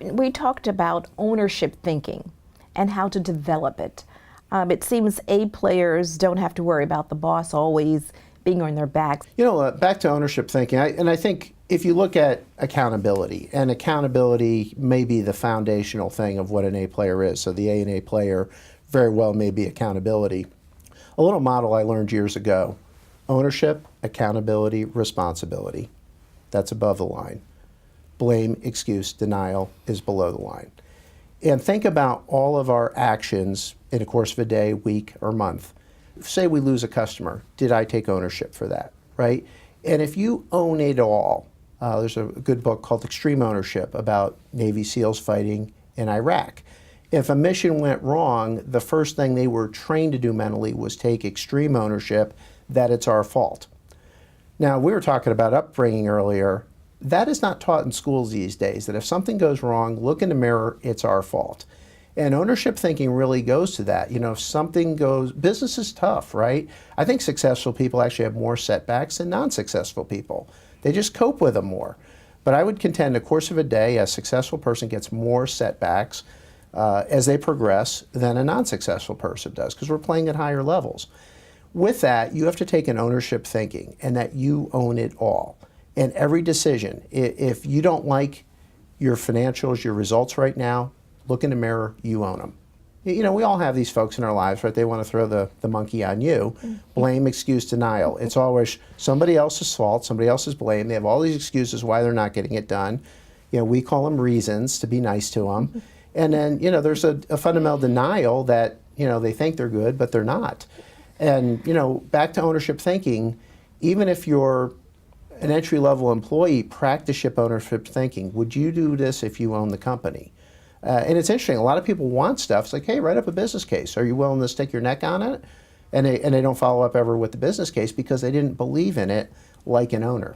We talked about ownership thinking and how to develop it. It seems A players don't have to worry about the boss always being on their backs. You know, back to ownership thinking, and I think if you look at accountability, and accountability may be the foundational thing of what an A player is. So the A and A player very well may be accountability. A little model I learned years ago: ownership, accountability, responsibility. That's above the line. Blame, excuse, denial is below the line. And think about all of our actions in the course of a day, week, or month. Say we lose a customer. Did I take ownership for that, right? And if you own it all, there's a good book called Extreme Ownership about Navy SEALs fighting in Iraq. If a mission went wrong, the first thing they were trained to do mentally was take extreme ownership that it's our fault. Now, we were talking about upbringing earlier. That is not taught in schools these days, that if something goes wrong, look in the mirror, it's our fault. And ownership thinking really goes to that. You know, if something goes, business is tough, right? I think successful people actually have more setbacks than non-successful people. They just cope with them more. But I would contend the course of a day, a successful person gets more setbacks as they progress than a non-successful person does, because we're playing at higher levels. With that, you have to take an ownership thinking, and that you own it all. And every decision, if you don't like your financials, your results right now, look in the mirror, you own them. You know, we all have these folks in our lives, right? They want to throw the monkey on you. Blame, excuse, denial. It's always somebody else's fault, somebody else's blame. They have all these excuses why they're not getting it done. You know, we call them reasons to be nice to them. And then, you know, there's a fundamental denial that, you know, they think they're good, but they're not. And, you know, back to ownership thinking, even if you're an entry-level employee, practice ownership thinking. Would you do this if you own the company? And it's interesting, a lot of people want stuff. It's like, hey, write up a business case. Are you willing to stick your neck on it? And they don't follow up ever with the business case because they didn't believe in it like an owner.